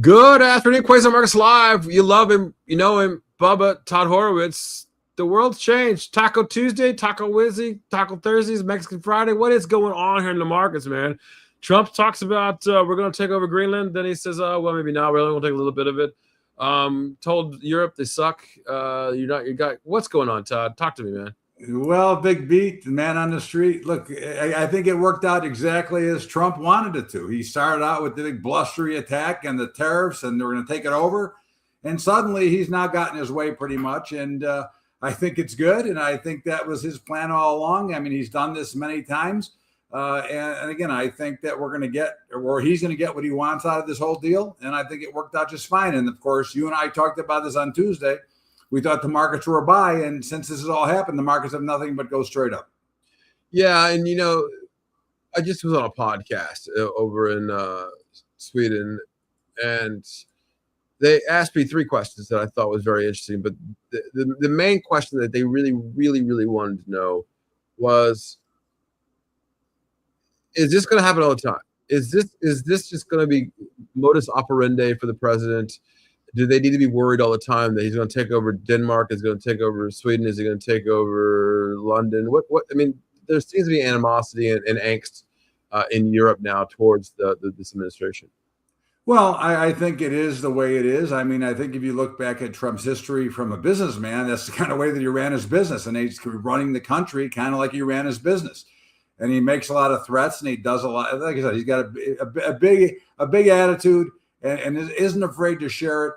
Good afternoon, Quasar Markets Live. You love him, you know him, Bubba, Todd Horwitz. The world's changed. Taco Tuesday, Taco Wednesday, Taco Thursdays, Mexican Friday. What is going on here in the markets, man? Trump talks about we're going to take over Greenland. Then he says, well, maybe not. We're only going to take a little bit of it. Told Europe they suck. You got what's going on, Todd? Talk to me, man. Well, big beat, the man on the street. Look, I think it worked out exactly as Trump wanted it to. He started out with the big blustery attack and the tariffs, and they're going to take it over. And suddenly he's now gotten his way pretty much. And I think it's good. And I think that was his plan all along. I mean, he's done this many times. And again, I think that we're going to get, or he's going to get what he wants out of this whole deal. And I think it worked out just fine. And of course, you and I talked about this on Tuesday. We thought the markets were a buy, and since this has all happened, the markets have nothing but go straight up. Yeah, and I just was on a podcast over in Sweden, and they asked me three questions that I thought was very interesting. But the main question that they really wanted to know was, is this going to happen all the time? Is this just going to be modus operandi for the president? Do they need to be worried all the time that he's going to take over Denmark? Is he going to take over Sweden? Is he going to take over London? What? I mean, there seems to be animosity and angst in Europe now towards this administration. Well, I think it is the way it is. I mean, I think if you look back at Trump's history from a businessman, that's the kind of way that he ran his business. And he's running the country kind of like he ran his business. And he makes a lot of threats, and he does a lot. Like I said, he's got a big attitude and isn't afraid to share it.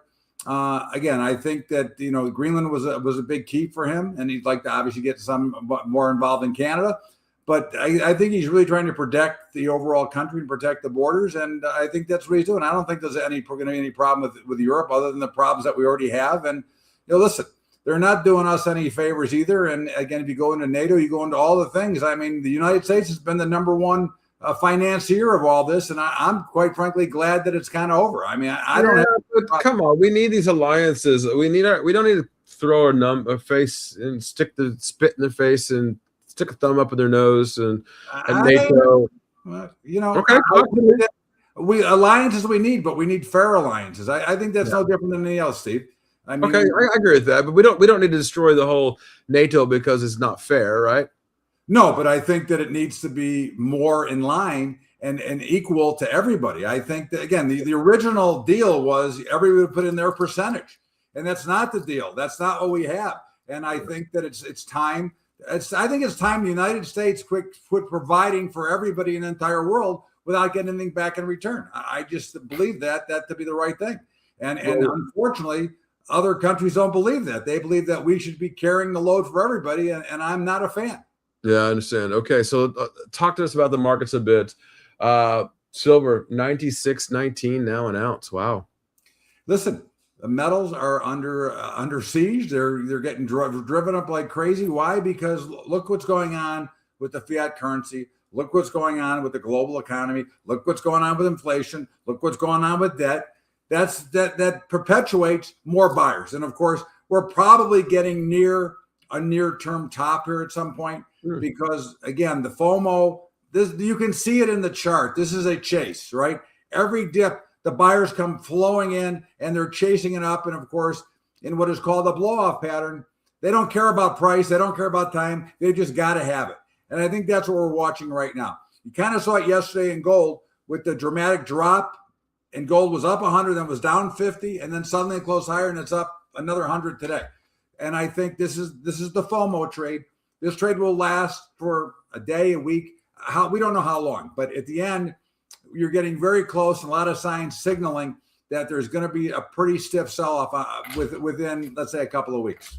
Again, I think that Greenland was a big key for him, and he'd like to obviously get some more involved in Canada. But I think he's really trying to protect the overall country and protect the borders, and I think that's what he's doing. I don't think there's going to be any problem with Europe other than the problems that we already have. And listen, they're not doing us any favors either. And again, if you go into NATO, you go into all the things. I mean, the United States has been the number one financier of all this, and I'm quite frankly glad that it's kind of over. I mean, I don't but come on, we need these alliances. We don't need to throw a face and spit in their face and stick a thumb up in their nose and NATO. Okay, alliances we need, but we need fair alliances. I think that's no different than anything else, Steve. I mean, okay, I agree with that, but we don't need to destroy the whole NATO because it's not fair, right? No, but I think that it needs to be more in line and equal to everybody. I think that, again, the original deal was everybody would put in their percentage, and that's not the deal. That's not what we have. And I think that it's time. I think it's time the United States quit providing for everybody in the entire world without getting anything back in return. I just believe that to be the right thing. And unfortunately, other countries don't believe that. They believe that we should be carrying the load for everybody, and I'm not a fan. Yeah, I understand. Okay, so talk to us about the markets a bit. Silver, 96.19 now an ounce. Wow. Listen, the metals are under siege. They're getting driven up like crazy. Why? Because look what's going on with the fiat currency. Look what's going on with the global economy. Look what's going on with inflation. Look what's going on with debt. That perpetuates more buyers. And of course, we're probably getting near a near-term top here at some point. Because again, the FOMO, you can see it in the chart. This is a chase, right? Every dip, the buyers come flowing in and they're chasing it up. And of course, in what is called a blow-off pattern, they don't care about price. They don't care about time. They just got to have it. And I think that's what we're watching right now. You kind of saw it yesterday in gold with the dramatic drop, and gold was up 100, then was down 50, and then suddenly it closed higher and it's up another 100 today. And I think this is the FOMO trade. This trade will last for a day, a week. We don't know how long, but at the end, you're getting very close. And a lot of signs signaling that there's going to be a pretty stiff sell-off within, let's say, a couple of weeks.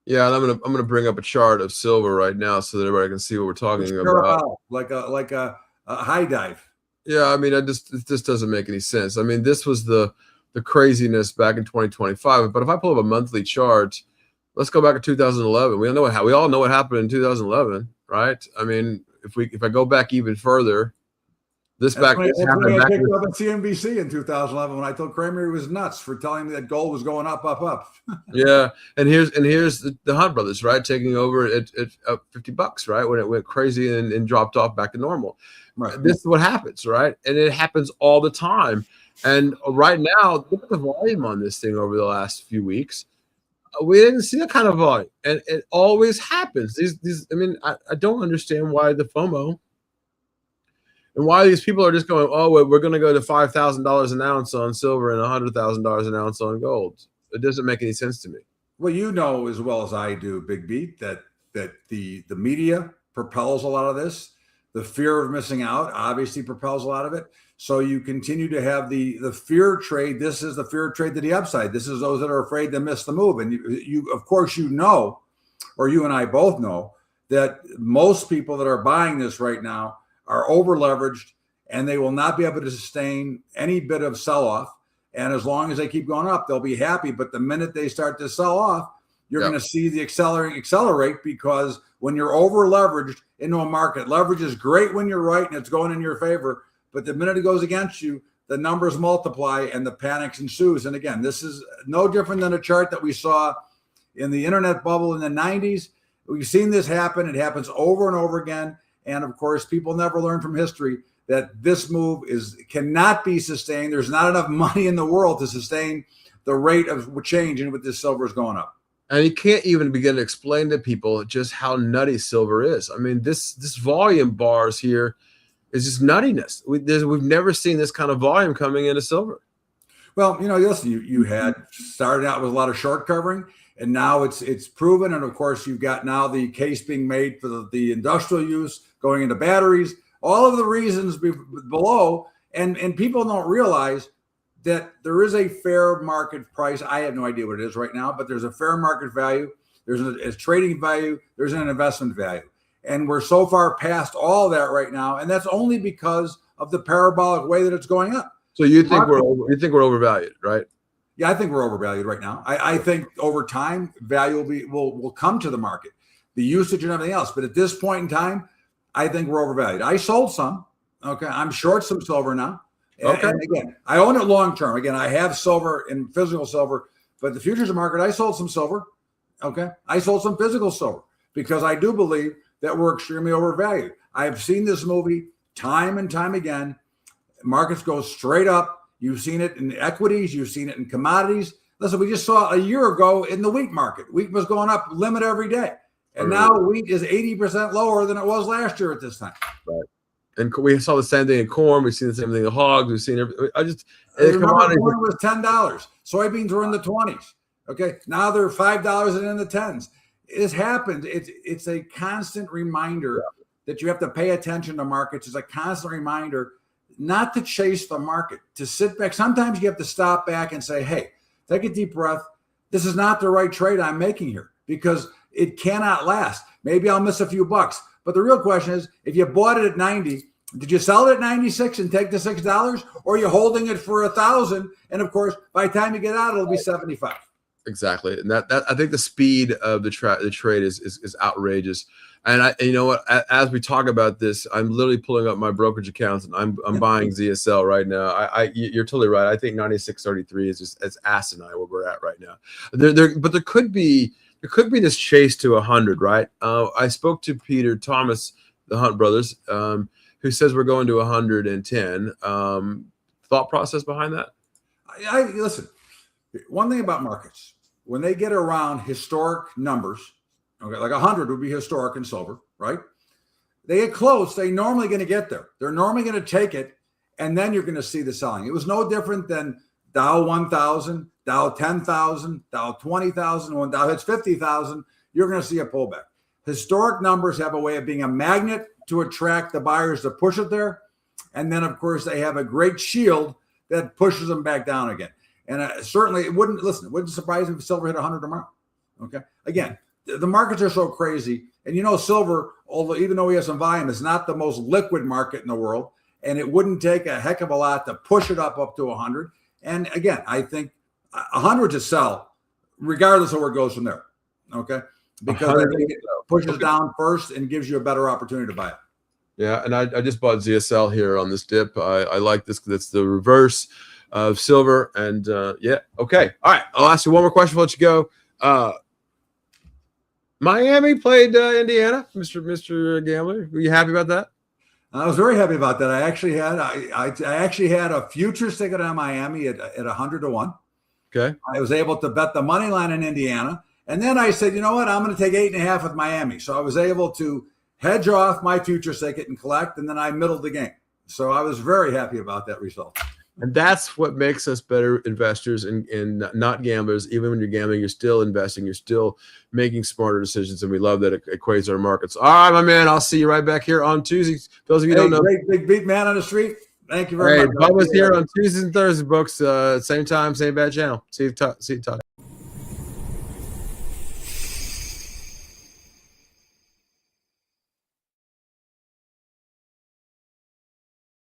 Yeah, and I'm gonna bring up a chart of silver right now so that everybody can see what we're talking about. Like a high dive. Yeah, I mean, it just doesn't make any sense. I mean, this was the craziness back in 2025. But if I pull up a monthly chart. Let's go back to 2011. We all know what happened in 2011, right? I mean, if I go back even further, this happened back picked up at CNBC in 2011 when I told Kramer he was nuts for telling me that gold was going up. Yeah, and here's the Hunt brothers, right, taking over at $50, right, when it went crazy and dropped off back to normal. Right. This is what happens, right, and it happens all the time. And right now, look at the volume on this thing over the last few weeks. We didn't see that kind of volume, and it always happens. These. I mean, I don't understand why the FOMO and why these people are just going, oh, we're going to go to $5,000 an ounce on silver and $100,000 an ounce on gold. It doesn't make any sense to me. Well, you know as well as I do, Big Beat, that the media propels a lot of this. The fear of missing out obviously propels a lot of it. So you continue to have the fear trade. This is the fear trade to the upside. This is those that are afraid to miss the move. And you of course, you know, or you and I both know, that most people that are buying this right now are over leveraged, and they will not be able to sustain any bit of sell off. And as long as they keep going up, they'll be happy. But the minute they start to sell off, you're going to see the accelerate, because when you're over leveraged into a market, leverage is great when you're right and it's going in your favor. But the minute it goes against you, the numbers multiply and the panic ensues. And again, this is no different than a chart that we saw in the internet bubble in the 90s. We've seen this happen. It happens over and over again. And of course, people never learn from history that this move cannot be sustained. There's not enough money in the world to sustain the rate of change in what this silver is going up. And you can't even begin to explain to people just how nutty silver is. I mean, this volume bars here is just nuttiness. We've never seen this kind of volume coming into silver. Well, listen, you had started out with a lot of short covering, and now it's proven. And of course, you've got now the case being made for the industrial use going into batteries, all of the reasons below. And people don't realize that there is a fair market price. I have no idea what it is right now, but there's a fair market value. There's a trading value. There's an investment value. And we're so far past all that right now. And that's only because of the parabolic way that it's going up. So you think we're overvalued, right? Yeah, I think we're overvalued right now. I think over time, value will come to the market, the usage and everything else. But at this point in time, I think we're overvalued. I sold some. Okay. I'm short some silver now. Okay. And again, I own it long term. Again, I have silver in physical silver, but the futures market, I sold some silver. Okay. I sold some physical silver because I do believe that we're extremely overvalued. I have seen this movie time and time again. Markets go straight up. You've seen it in equities. You've seen it in commodities. Listen, we just saw a year ago in the wheat market. Wheat was going up limit every day. And now wheat is 80% lower than it was last year at this time. Right. And we saw the same thing in corn. We've seen the same thing in hogs. We've seen everything. Corn was $10. Soybeans were in the 20s. Okay. Now they're $5 and in the 10s. It's happened. It's a constant reminder that you have to pay attention to markets. It's a constant reminder not to chase the market, to sit back. Sometimes you have to stop back and say, hey, take a deep breath. This is not the right trade I'm making here because it cannot last. Maybe I'll miss a few bucks. But the real question is, if you bought it at 90, did you sell it at 96 and take the $6? Or are you holding it for $1,000? And of course, by the time you get out, it'll be 75. Exactly. And that I think the speed of the trade is outrageous. And you know what, as we talk about this, I'm literally pulling up my brokerage accounts and I'm buying ZSL right now. You're totally right. I think 96.33 is just as asinine where we're at right now. But there could be this chase to 100, right? I spoke to Peter Thomas, the Hunt brothers, who says we're going to 110. Thought process behind that? Listen, one thing about markets, when they get around historic numbers, okay, like 100 would be historic in silver, right? They get close. They're normally going to get there. They're normally going to take it, and then you're going to see the selling. It was no different than Dow 1,000, Dow 10,000, Dow 20,000. When Dow hits 50,000, you're going to see a pullback. Historic numbers have a way of being a magnet to attract the buyers to push it there. And then, of course, they have a great shield that pushes them back down again. And certainly it wouldn't surprise me if silver hit 100 tomorrow. Okay. Again, the markets are so crazy. And silver, even though we have some volume, is not the most liquid market in the world. And it wouldn't take a heck of a lot to push it up to 100. And again, I think 100 to sell, regardless of where it goes from there. Okay. Because I think it pushes down first and gives you a better opportunity to buy it. Yeah. And I just bought ZSL here on this dip. I like this because it's the reverse of silver. And yeah. Okay. All right. I'll ask you one more question. I'll let you go. Miami played Indiana, Mr. Gambler. Were you happy about that? I was very happy about that. I actually had a futures ticket on Miami at 100-1. Okay. I was able to bet the money line in Indiana. And then I said, you know what? I'm going to take 8.5 with Miami. So I was able to hedge off my futures ticket and collect, and then I middled the game. So I was very happy about that result. And that's what makes us better investors and not gamblers. Even when you're gambling, you're still investing. You're still making smarter decisions. And we love that it equates our markets. All right, my man. I'll see you right back here on Tuesdays. Those of you who don't know. Great big beat man on the street. Thank you very much. Bubba's here on Tuesdays and Thursdays, books. Same time, same bad channel. See you, Todd.